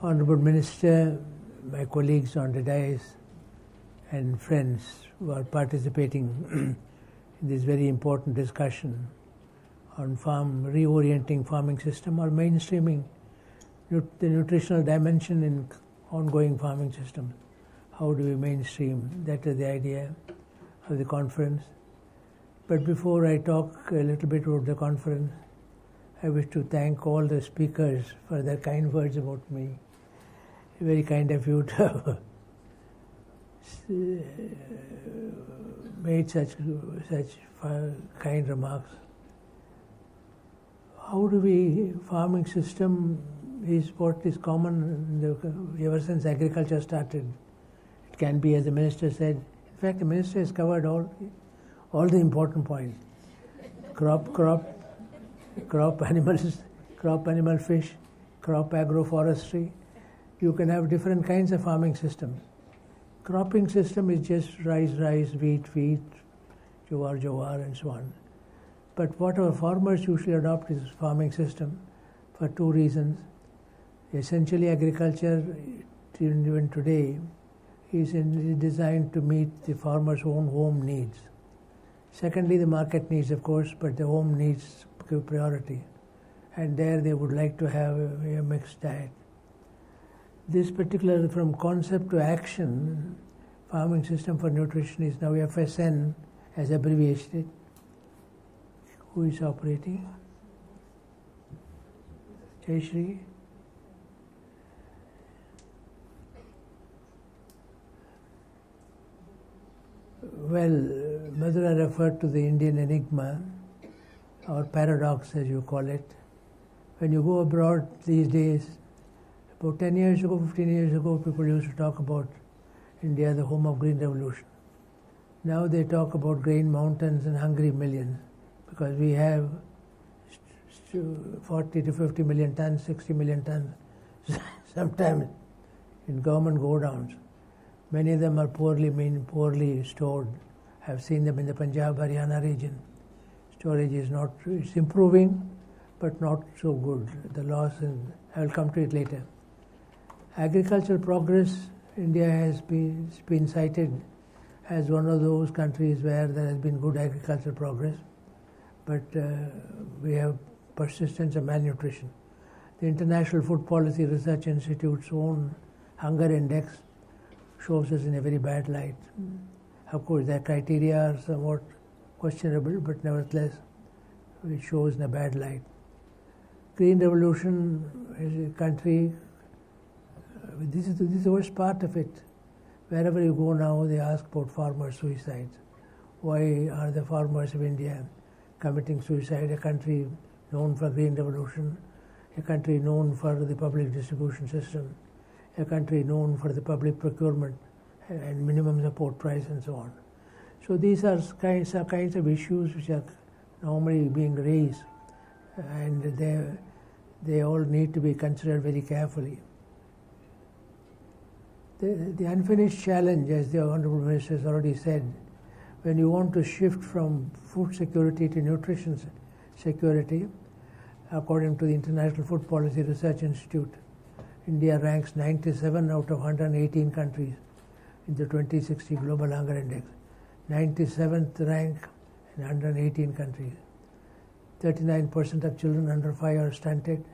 Honorable Minister, my colleagues on the dais, and friends who are participating in this very important discussion on reorienting farming system or mainstreaming the nutritional dimension in ongoing farming systems. How do we mainstream? That is the idea of the conference. But before I talk a little bit about the conference, I wish to thank all the speakers for their kind words about me. Very kind of you to have made such kind remarks. How do we, farming system is what is common ever since agriculture started. It can be, as the minister said, in fact the minister has covered all the important points. Crop animals, crop animal fish, crop agroforestry. You can have different kinds of farming systems. Cropping system is just rice, wheat, jowar, and so on. But what our farmers usually adopt is farming system for two reasons. Essentially, agriculture, even today, is designed to meet the farmer's own home needs. Secondly, the market needs, of course, but the home needs give priority. And there they would like to have a mixed diet. This particular, from concept to action, farming system for nutrition is now FSN as abbreviated. Who is operating? Jayashree? Well, Madhura referred to the Indian enigma, or paradox as you call it. When you go abroad these days, about 10 years ago, 15 years ago, people used to talk about India, the home of green revolution. Now they talk about grain mountains and hungry millions, because we have 40 to 50 million tons, 60 million tons, sometimes in government go-downs. Many of them are poorly stored. I've seen them in the Punjab, Haryana region. Storage is not, it's improving, but not so good. The loss, I will come to it later. Agricultural progress, India has been cited as one of those countries where there has been good agricultural progress, but we have persistence of malnutrition. The International Food Policy Research Institute's own hunger index shows us in a very bad light. Of course, their criteria are somewhat questionable, but nevertheless, it shows in a bad light. Green Revolution is a country, this is the worst part of it. Wherever you go now, they ask about farmer suicides. Why are the farmers of India committing suicide? A country known for Green Revolution, a country known for the public distribution system, a country known for the public procurement and minimum support price and so on. So these are kinds of issues which are normally being raised, and they all need to be considered very carefully. The unfinished challenge, as the Honorable Minister has already said, when you want to shift from food security to nutrition security, according to the International Food Policy Research Institute, India ranks 97 out of 118 countries in the 2060 Global Hunger Index. 97th rank in 118 countries. 39% of children under 5 are stunted.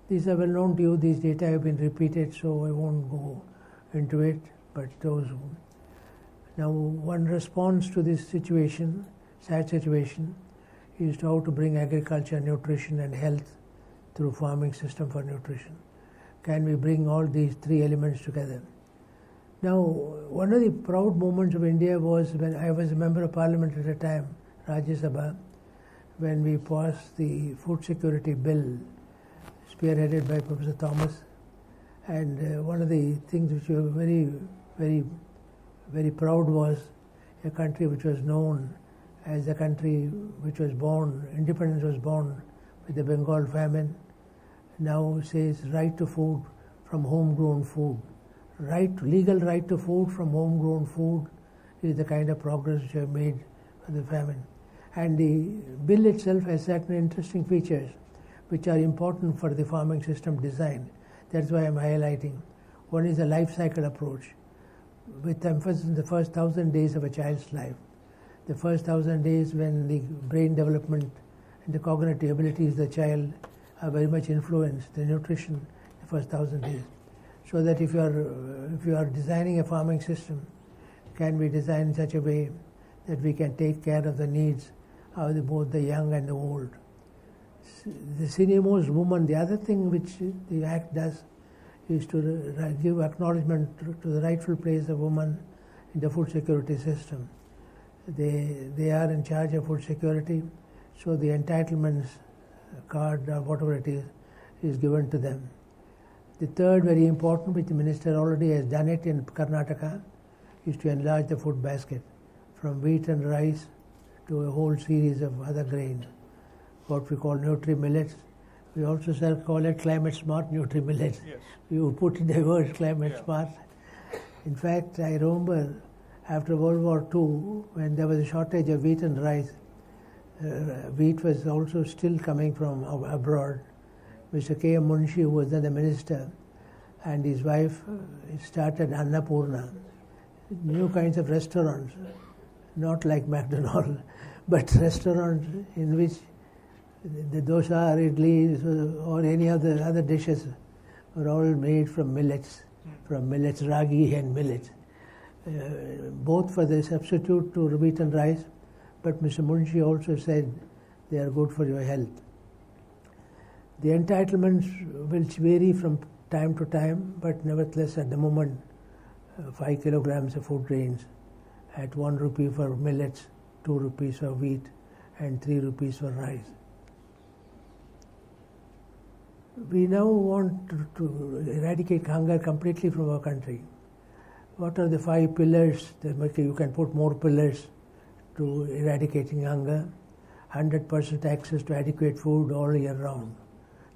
These are well known to you. These data have been repeated, so I won't go into it. But those who... Now, one response to this situation, sad situation, is to how to bring agriculture, nutrition and health through farming system for nutrition. Can we bring all these three elements together? Now, one of the proud moments of India was when I was a member of parliament at the time, Rajya Sabha, when we passed the food security bill, spearheaded by Professor Thomas. And one of the things which we were very, very, very proud was a country which was known as a country which was born, independence was born with the Bengal famine, now says right to food from homegrown food. Legal right to food from homegrown food is the kind of progress which we have made for the famine. And the bill itself has certain interesting features which are important for the farming system design. That's why I'm highlighting. One is a life cycle approach, with emphasis on the first 1,000 days of a child's life. The first 1,000 days when the brain development and the cognitive abilities of the child are very much influenced, the nutrition, the first 1,000 days. So that if you are designing a farming system, it can be designed in such a way that we can take care of the needs of both the young and the old. The senior-most woman, the other thing which the Act does is to give acknowledgement to the rightful place of women in the food security system. They are in charge of food security, so the entitlements card or whatever it is given to them. The third very important, which the minister already has done it in Karnataka, is to enlarge the food basket from wheat and rice to a whole series of other grains, what we call nutri-millets. We also call it climate-smart nutri-millets. Yes. You put in the word climate-smart. In fact, I remember after World War II, when there was a shortage of wheat and rice, wheat was also still coming from abroad. Mr. K. M. Munshi, who was then the minister, and his wife started Annapurna, new kinds of restaurants, not like McDonald's, but restaurants in which the dosa or idli or any of the other dishes were all made from millets, ragi and millets, both for the substitute to wheat and rice, but Mr. Munshi also said they are good for your health. The entitlements will vary from time to time, but nevertheless at the moment 5 kilograms of food grains at 1 rupee for millets, 2 rupees for wheat and 3 rupees for rice. We now want to eradicate hunger completely from our country. What are the 5 pillars? You can put more pillars to eradicating hunger. 100% access to adequate food all year round.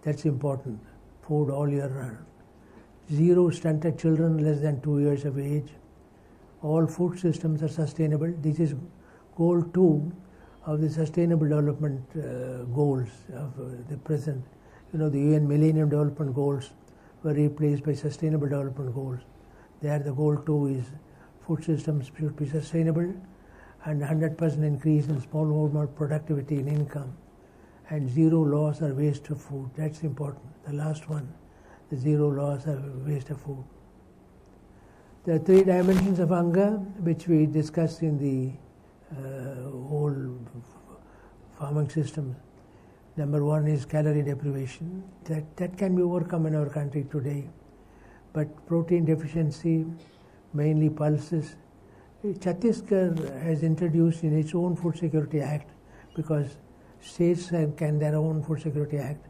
That's important. Food all year round. 0 stunted children less than 2 years of age. All food systems are sustainable. This is goal 2 of the Sustainable Development Goals of the present. The UN Millennium Development Goals were replaced by Sustainable Development Goals. There the goal 2 is food systems should be sustainable and 100% increase in smallholder productivity and income and 0 loss or waste of food. That's important. The last one, the 0 loss or waste of food. There are 3 dimensions of hunger which we discussed in the whole farming system. Number 1 is calorie deprivation. That can be overcome in our country today. But protein deficiency, mainly pulses. Chhattisgarh has introduced in its own Food Security Act, because states can their own Food Security Act,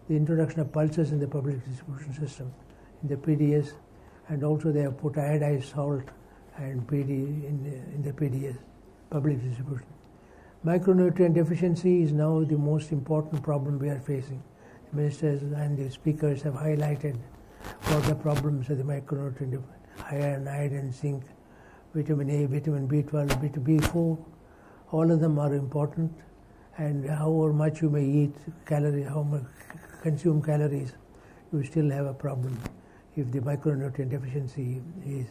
the introduction of pulses in the public distribution system, in the PDS, and also they have put iodized salt and PD in the PDS, public distribution. Micronutrient deficiency is now the most important problem we are facing. The ministers and the speakers have highlighted what the problems of the micronutrient, iron, iodine, zinc, vitamin A, vitamin B12, vitamin B4, all of them are important. And however much you may eat, how much consume calories, you still have a problem if the micronutrient deficiency is.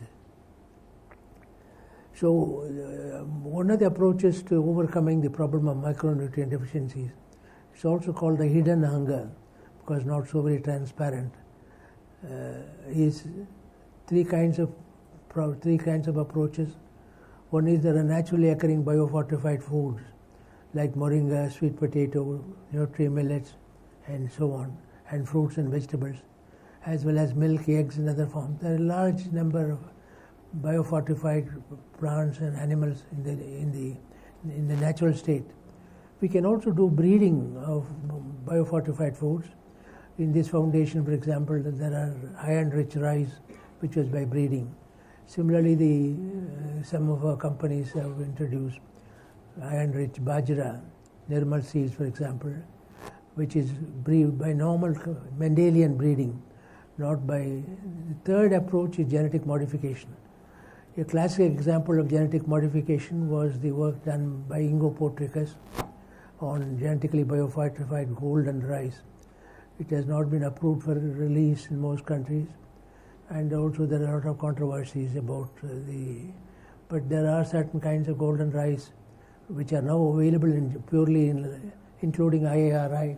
So one of the approaches to overcoming the problem of micronutrient deficiencies, it's also called the hidden hunger, because not so very transparent, is three kinds of approaches. One is there are naturally occurring biofortified foods like moringa, sweet potato, nutri-millets, and so on, and fruits and vegetables, as well as milk, eggs, and other forms. There are a large number of biofortified plants and animals in the natural state. We can also do breeding of biofortified foods. In this foundation, for example, there are iron-rich rice, which was by breeding. Similarly, some of our companies have introduced iron-rich bajra, Nirmal seeds, for example, which is breed by normal Mendelian breeding, not by. The third approach is genetic modification. A classic example of genetic modification was the work done by Ingo Potricus on genetically biofortified golden rice. It has not been approved for release in most countries, and also there are a lot of controversies about but there are certain kinds of golden rice which are now available including IARI,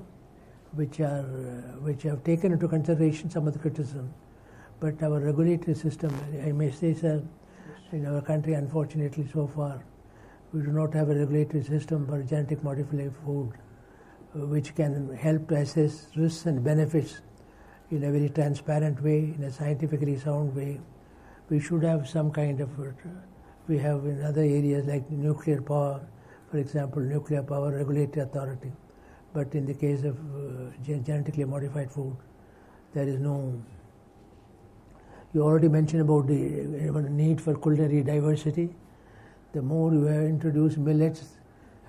which have taken into consideration some of the criticism. But our regulatory system, I may say, sir, in our country, unfortunately, so far, we do not have a regulatory system for genetic modified food, which can help to assess risks and benefits in a very transparent way, in a scientifically sound way. We should have some kind of, we have in other areas like nuclear power, for example, Nuclear Power Regulatory Authority. But in the case of genetically modified food, there is no. You already mentioned about the need for culinary diversity. The more you have introduced millets,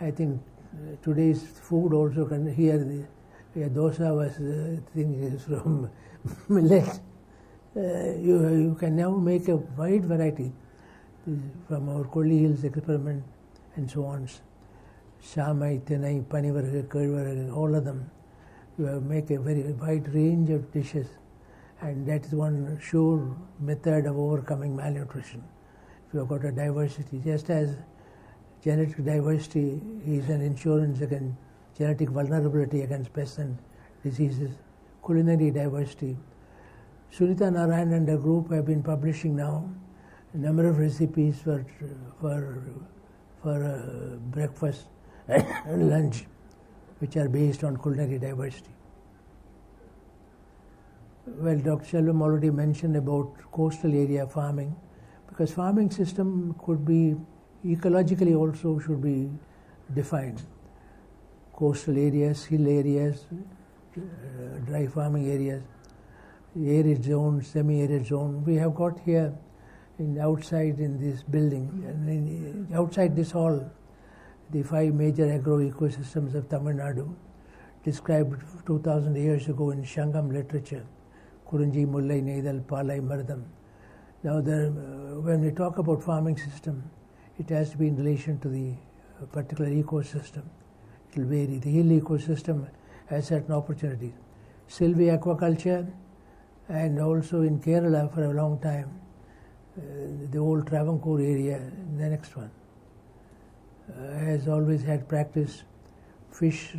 I think today's food also can hear the dosa was thing is from millet. You can now make a wide variety from our Kolli Hills experiment and so on. Shamai, Tenai, Panivarga, Kervarga, all of them. You have make a very wide range of dishes, and that is one sure method of overcoming malnutrition. If you have got a diversity, just as genetic diversity is an insurance against genetic vulnerability against pests and diseases, culinary diversity. Sunita Narayan and her group have been publishing now a number of recipes for breakfast and lunch, which are based on culinary diversity. Well, Dr. Shelvam already mentioned about coastal area farming, because farming system could be ecologically also should be defined. Coastal areas, hill areas, dry farming areas, arid zone, semi-arid zone. We have got here outside in this building, and outside this hall, the 5 major agro-ecosystems of Tamil Nadu, described 2,000 years ago in Shangam literature, Kurunji, Mullai, Neidal, Palai, Mardam. Now, when we talk about farming system, it has to be in relation to the particular ecosystem. It will vary. The hill ecosystem has certain opportunities. Silvi aquaculture, and also in Kerala for a long time, the old Travancore area, the next one, has always had practice fish,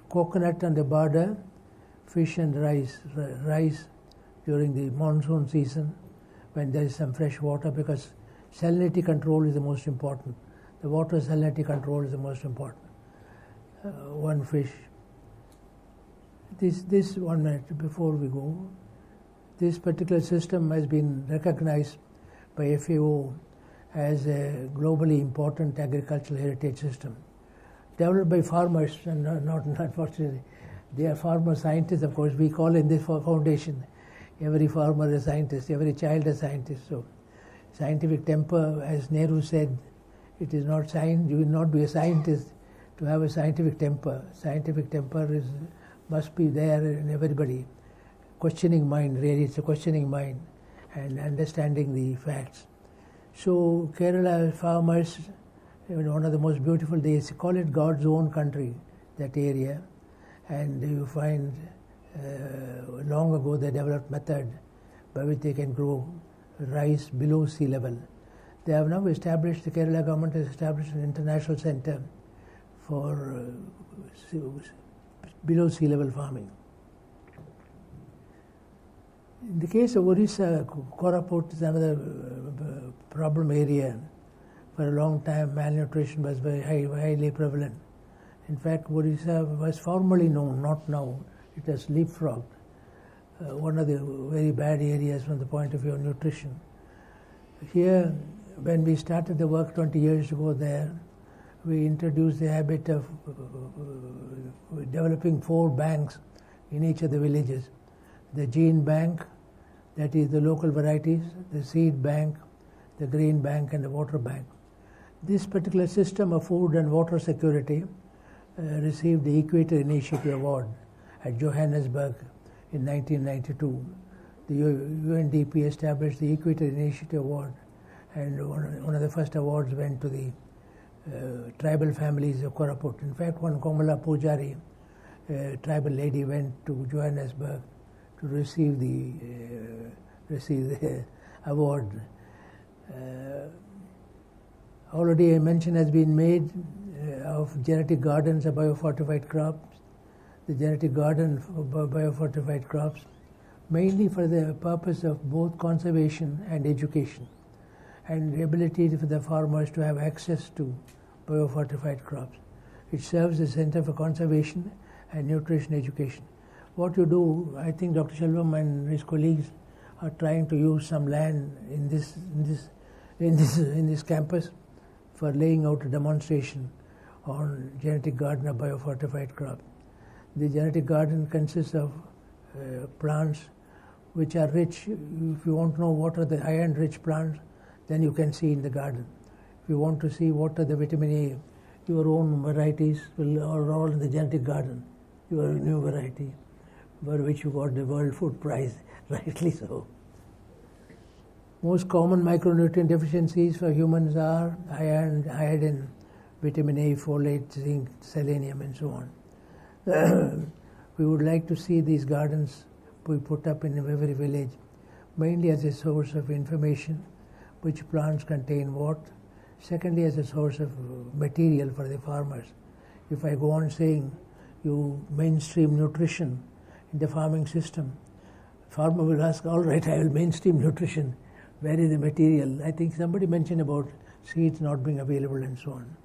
coconut on the border, fish and rice during the monsoon season when there is some fresh water, because salinity control is the most important. The water salinity control is the most important. One fish. This 1 minute before we go. This particular system has been recognized by FAO as a globally important agricultural heritage system, developed by farmers, and not unfortunately, they are farmer scientists. Of course, we call in this foundation every farmer a scientist, every child a scientist. So, scientific temper, as Nehru said, it is not science. You will not be a scientist to have a scientific temper. Scientific temper must be there in everybody. Questioning mind, really, it's a questioning mind, and understanding the facts. So Kerala farmers, one of the most beautiful, they call it God's own country, that area, and you find long ago they developed method by which they can grow rice below sea level. They have now established, the Kerala government has established an international center for below sea level farming. In the case of Orissa, Koraput is another problem area. For a long time, malnutrition was very highly prevalent. In fact, Orissa was formerly known, not now. It has leapfrogged. One of the very bad areas from the point of view of nutrition. Here, when we started the work 20 years ago there, we introduced the habit of developing 4 banks in each of the villages. The gene bank, that is the local varieties, the seed bank, the grain bank, and the water bank. This particular system of food and water security received the Equator Initiative Award at Johannesburg in 1992. The UNDP established the Equator Initiative Award, and one of the first awards went to the tribal families of Koraput. In fact, one Komala Pujari a tribal lady went to Johannesburg to receive the award. Already a mention has been made of genetic gardens of biofortified crops. The genetic garden for biofortified crops, mainly for the purpose of both conservation and education, and the ability for the farmers to have access to biofortified crops. It serves as a center for conservation and nutrition education. What you do, I think Dr. Shelvam and his colleagues are trying to use some land in this campus for laying out a demonstration on genetic garden of biofortified crops. The genetic garden consists of plants which are rich. If you want to know what are the iron-rich plants, then you can see in the garden. If you want to see what are the vitamin A, your own varieties are all in the genetic garden. Your new variety, for which you got the World Food Prize, rightly so. Most common micronutrient deficiencies for humans are iron, iodine, vitamin A, folate, zinc, selenium, and so on. We would like to see these gardens be put up in every village, mainly as a source of information, which plants contain what. Secondly, as a source of material for the farmers. If I go on saying you mainstream nutrition in the farming system, farmer will ask, all right, I will mainstream nutrition. Where is the material? I think somebody mentioned about seeds not being available and so on.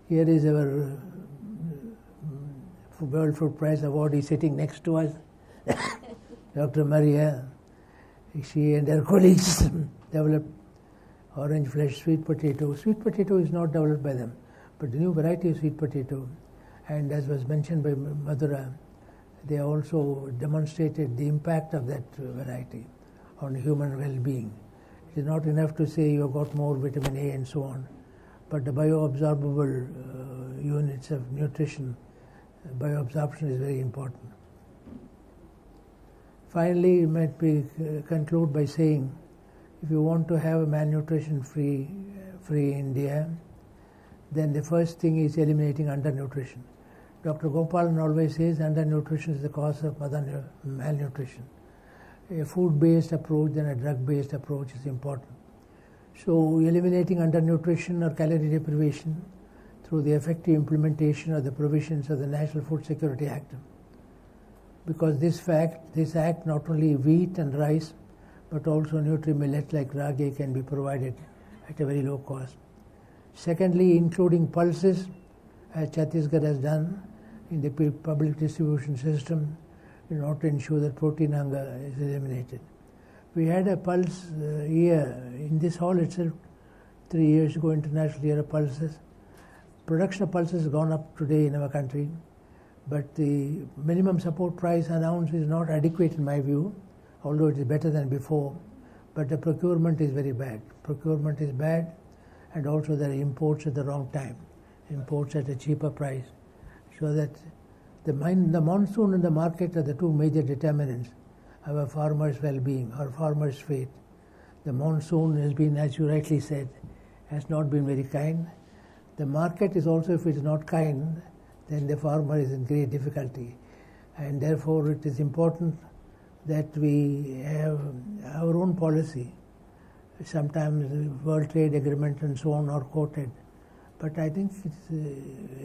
Here is our World Food Prize awardee sitting next to us, Dr. Maria. She and her colleagues developed orange flesh sweet potato. Sweet potato is not developed by them, but the new variety of sweet potato, and as was mentioned by Madhura, they also demonstrated the impact of that variety on human well-being. It is not enough to say you have got more vitamin A and so on, but the bioabsorbable units of nutrition, bioabsorption is very important. Finally, let me conclude by saying, if you want to have a malnutrition-free India, then the first thing is eliminating undernutrition. Dr. Gopalan always says undernutrition is the cause of malnutrition. A food-based approach and a drug-based approach is important. So eliminating undernutrition or calorie deprivation through the effective implementation of the provisions of the National Food Security Act. Because this act, not only wheat and rice, but also nutri-millets like ragi can be provided at a very low cost. Secondly, including pulses, as Chhattisgarh has done in the public distribution system, in order to ensure that protein hunger is eliminated. We had a pulse year in this hall itself, 3 years ago, International Year of Pulses. Production of pulses has gone up today in our country, but the minimum support price announced is not adequate in my view, although it is better than before, but the procurement is very bad. Procurement is bad, and also there are imports at the wrong time, imports at a cheaper price, so that the monsoon and the market are the two major determinants of a farmer's well-being or farmer's fate. The monsoon has been, as you rightly said, has not been very kind. The market is also, if it is not kind, then the farmer is in great difficulty. And therefore it is important that we have our own policy. Sometimes the World Trade Agreement and so on are quoted. But I think it's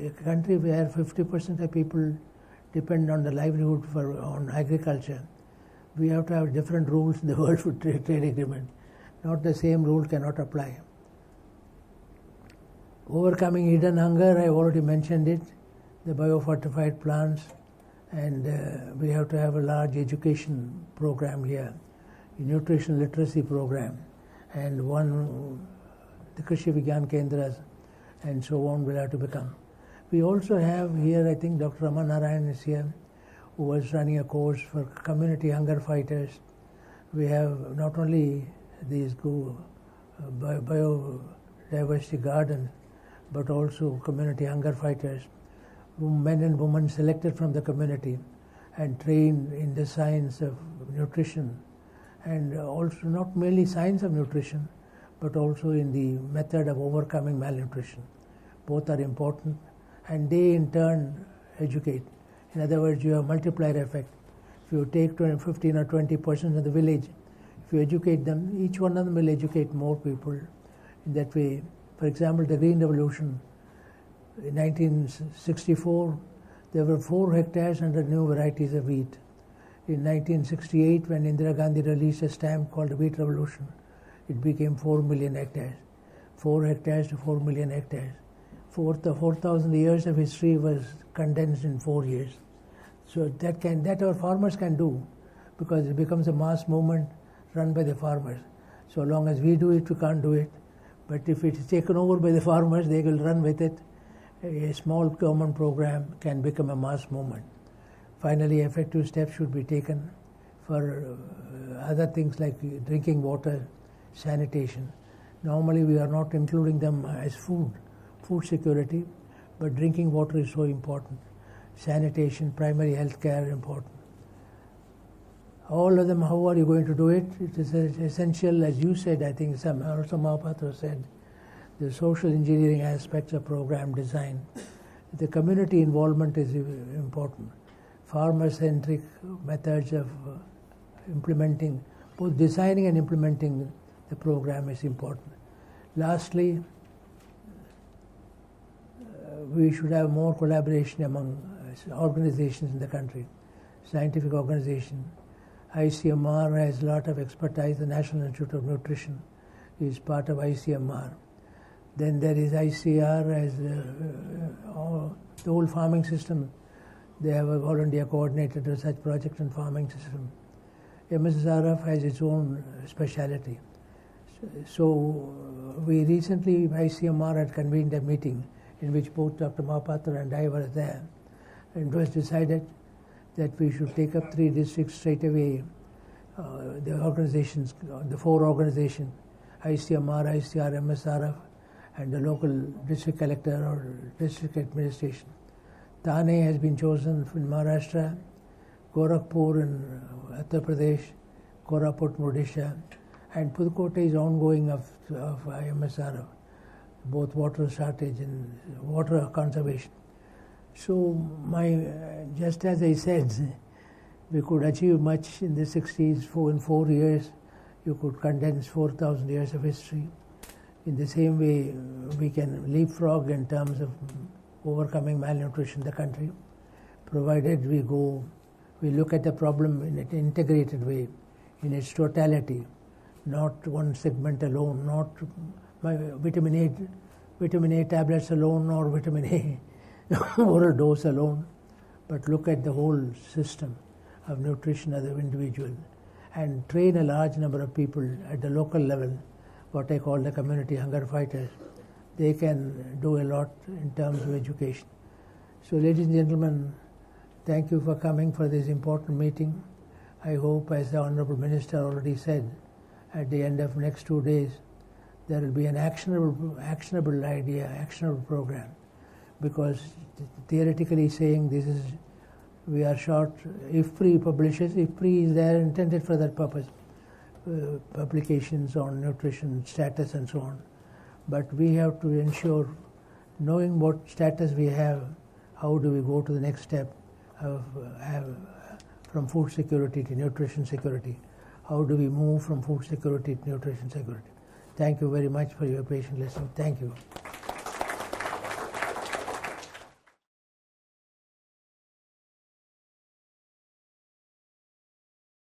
a country where 50% of people depend on the livelihood on agriculture. We have to have different rules in the World Food Trade Agreement. Not the same rule cannot apply. Overcoming hidden hunger, I have already mentioned it, the biofortified plants, and we have to have a large education program here, a nutrition literacy program, and the Krishi Vigyan Kendras and so on will have to become. We also have here, I think Dr. Raman Narayan is here, who was running a course for community hunger fighters. We have not only these biodiversity gardens, but also community hunger fighters, men and women selected from the community and trained in the science of nutrition, and also not merely science of nutrition, but also in the method of overcoming malnutrition. Both are important, and they in turn educate. In other words, you have multiplier effect. If you take 15 or 20% of the village, if you educate them, each one of them will educate more people. In that way, for example, the Green Revolution, in 1964, there were 4 hectares under new varieties of wheat. In 1968, when Indira Gandhi released a stamp called the Wheat Revolution, it became 4 million hectares. 4 hectares to 4 million hectares. 4,000 years of history was condensed in 4 years. So that our farmers can do, because it becomes a mass movement run by the farmers. So long as we do it, we can't do it. But if it is taken over by the farmers, they will run with it. A small government program can become a mass movement. Finally, effective steps should be taken for other things like drinking water, sanitation. Normally, we are not including them as food security, but drinking water is so important. Sanitation, primary health care important. All of them, how are you going to do it? It is essential, as you said, I think also Mahapatra said, the social engineering aspects of program design. The community involvement is important. Farmer-centric methods of implementing, both designing and implementing the program is important. Lastly, we should have more collaboration among organizations in the country, scientific organization. ICMR has a lot of expertise. The National Institute of Nutrition is part of ICMR. Then there is ICR as the whole farming system. They have a All India Coordinated Research Project and Farming System. MSSRF has its own speciality. So we recently, ICMR had convened a meeting in which both Dr. Mahapatra and I were there. And it was decided that we should take up 3 districts straight away. The organizations, the 4 organizations, ICMR, ICR, MSRF, and the local district collector or district administration. Thane has been chosen in Maharashtra, Gorakhpur in Uttar Pradesh, Koraput, Odisha, and Pudukottai is ongoing of MSRF, both water shortage and water conservation. So just as I said, we could achieve much in the 60s. In 4 years, you could condense 4,000 years of history. In the same way, we can leapfrog in terms of overcoming malnutrition in the country, provided we look at the problem in an integrated way, in its totality, not one segment alone, not vitamin A tablets alone or vitamin A oral dose alone, but look at the whole system of nutrition of the individual and train a large number of people at the local level, what I call the community hunger fighters. They can do a lot in terms of education. So, ladies and gentlemen, thank you for coming for this important meeting. I hope, as the Honorable Minister already said, at the end of next 2 days, there will be an actionable idea, actionable program, because theoretically saying this is, we are short. IFPRI publishes, IFPRI is there intended for that purpose, publications on nutrition status and so on. But we have to ensure, knowing what status we have, how do we go to the next step of from food security to nutrition security? How do we move from food security to nutrition security? Thank you very much for your patient listening. Thank you.